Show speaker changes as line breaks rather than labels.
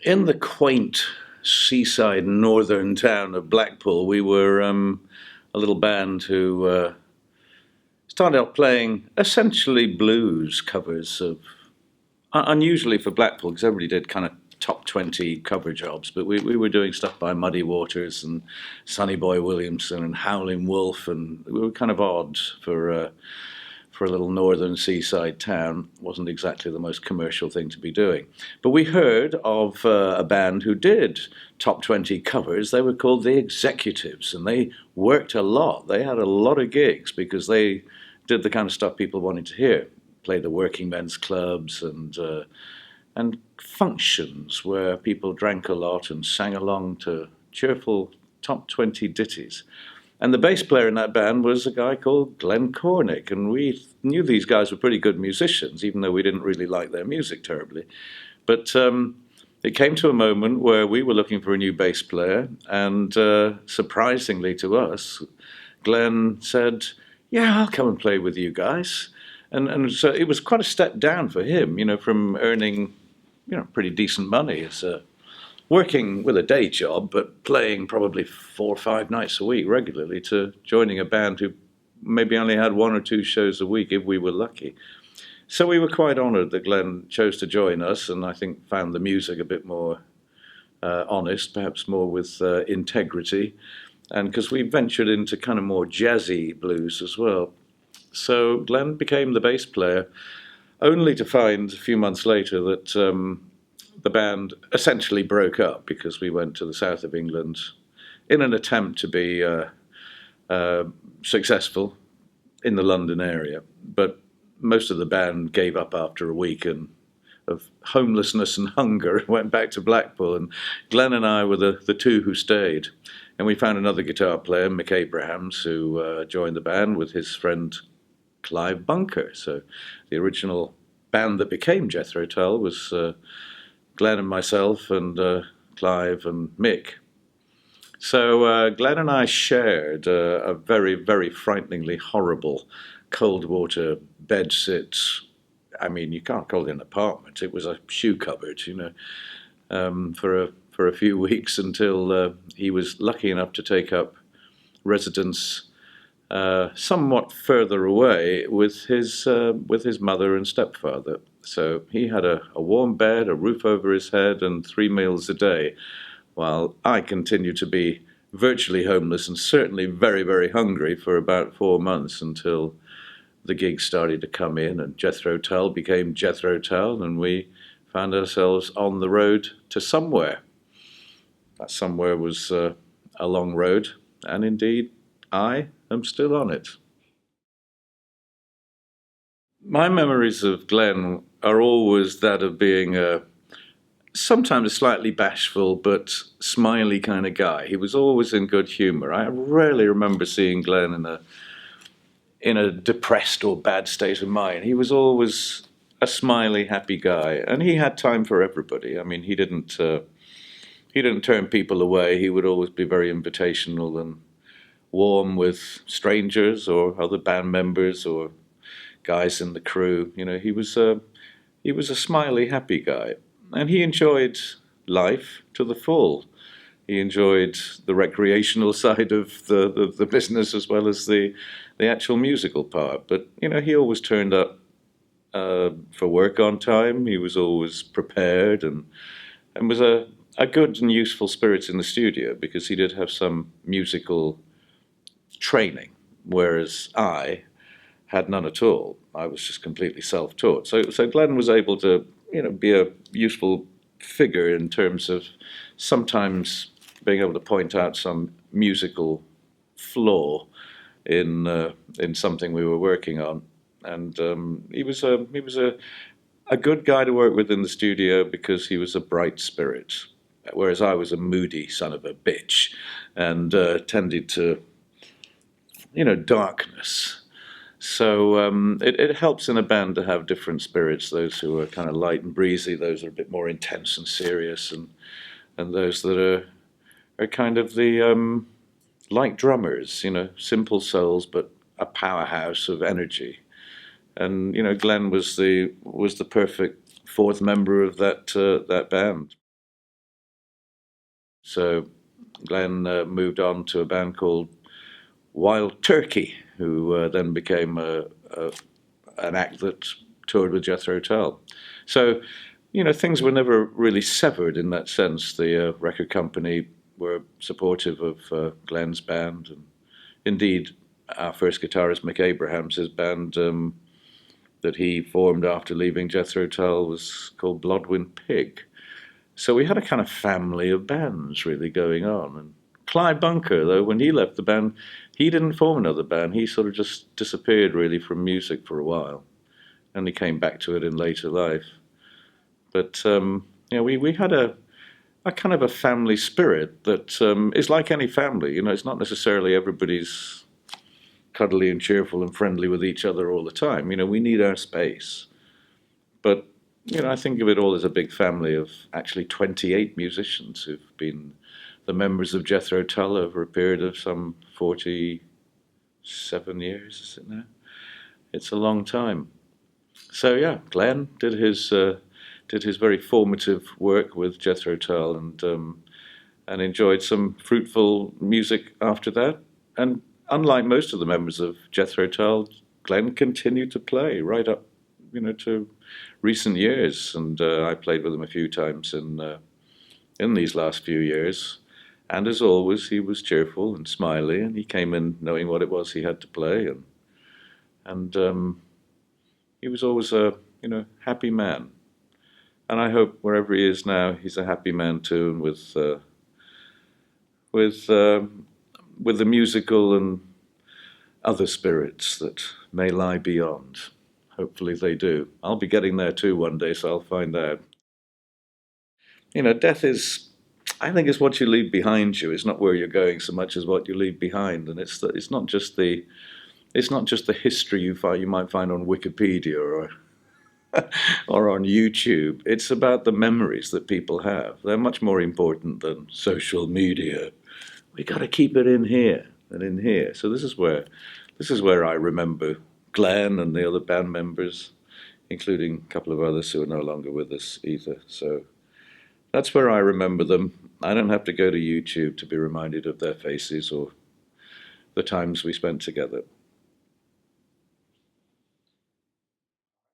In the quaint seaside northern town of Blackpool, we were a little band who started out playing essentially blues covers of, unusually for Blackpool, because everybody did kind of top 20 cover jobs, but we were doing stuff by Muddy Waters and Sonny Boy Williamson and Howlin' Wolf, and we were kind of odd for a little northern seaside town. It wasn't exactly the most commercial thing to be doing. But we heard of a band who did top 20 covers. They were called The Executives, and they worked a lot. They had a lot of gigs because they did the kind of stuff people wanted to hear. Play the working men's clubs and functions where people drank a lot and sang along to cheerful top 20 ditties. And the bass player in that band was a guy called Glenn Cornick, and we knew these guys were pretty good musicians, even though we didn't really like their music terribly. But it came to a moment where we were looking for a new bass player, and surprisingly to us, Glenn said, "Yeah, I'll come and play with you guys." And so it was quite a step down for him, from earning, pretty decent money as a working with a day job, but playing probably 4 or 5 nights a week regularly, to joining a band who maybe only had 1 or 2 shows a week if we were lucky. So we were quite honoured that Glenn chose to join us, and I think found the music a bit more honest, perhaps more with integrity, and because we ventured into kind of more jazzy blues as well. So Glenn became the bass player, only to find a few months later that the band essentially broke up because we went to the south of England in an attempt to be successful in the London area. But most of the band gave up after a week of homelessness and hunger and went back to Blackpool. And Glenn and I were the two who stayed. And we found another guitar player, Mick Abrahams, who joined the band with his friend Clive Bunker. So the original band that became Jethro Tull was Glenn and myself and Clive and Mick. So Glenn and I shared a very, very frighteningly horrible cold water bedsit. I mean, you can't call it an apartment. It was a shoe cupboard, for a few weeks until he was lucky enough to take up residence somewhat further away with his mother and stepfather. So he had a warm bed, a roof over his head, and 3 meals a day, while I continued to be virtually homeless and certainly very, very hungry for about 4 months, until the gigs started to come in and Jethro Tull became Jethro Tull, and we found ourselves on the road to somewhere. That somewhere was a long road, and indeed I am still on it. My memories of Glenn are always that of being sometimes a slightly bashful but smiley kind of guy. He was always in good humour. I rarely remember seeing Glenn in a depressed or bad state of mind. He was always a smiley, happy guy, and he had time for everybody. I mean, he didn't turn people away. He would always be very invitational and warm with strangers or other band members or guys in the crew. He was a smiley, happy guy, and he enjoyed life to the full. He enjoyed the recreational side of the business as well as the actual musical part. But he always turned up for work on time. He was always prepared and was a good and useful spirit in the studio, because he did have some musical training, whereas I had none at all. I was just completely self-taught. So Glenn was able to, be a useful figure in terms of sometimes being able to point out some musical flaw in something we were working on. And he was a good guy to work with in the studio because he was a bright spirit, whereas I was a moody son of a bitch and tended to, darkness. So it helps in a band to have different spirits, those who are kind of light and breezy, those who are a bit more intense and serious, and those that are kind of the like drummers, simple souls, but a powerhouse of energy. And Glenn was the perfect fourth member of that band. So Glenn moved on to a band called Wild Turkey, who then became an act that toured with Jethro Tull. So, things were never really severed in that sense. The record company were supportive of Glenn's band, and indeed, our first guitarist, Mick Abrahams, his band that he formed after leaving Jethro Tull was called Blodwyn Pig. So we had a kind of family of bands really going on. And Clive Bunker, though, when he left the band, he didn't form another band. He sort of just disappeared really from music for a while. And he came back to it in later life. But we had a kind of a family spirit that is like any family. It's not necessarily everybody's cuddly and cheerful and friendly with each other all the time. We need our space. But I think of it all as a big family of actually 28 musicians who've been the members of Jethro Tull over a period of some 47 years, is it now? It's a long time. So yeah, Glenn did his very formative work with Jethro Tull and enjoyed some fruitful music after that. And unlike most of the members of Jethro Tull, Glenn continued to play right up, to recent years. And I played with him a few times in these last few years. And as always, he was cheerful and smiley, and he came in knowing what it was he had to play, and he was always a happy man. And I hope wherever he is now, he's a happy man too, and with with the musical and other spirits that may lie beyond. Hopefully they do. I'll be getting there too one day, so I'll find out. Death is, I think, is what you leave behind you. It's not where you're going so much as what you leave behind, and it's not just the history you might find on Wikipedia or or on YouTube. It's about the memories that people have. They're much more important than social media. We got to keep it in here and in here. So this is where I remember Glenn and the other band members, including a couple of others who are no longer with us either. So that's where I remember them. I don't have to go to YouTube to be reminded of their faces or the times we spent together.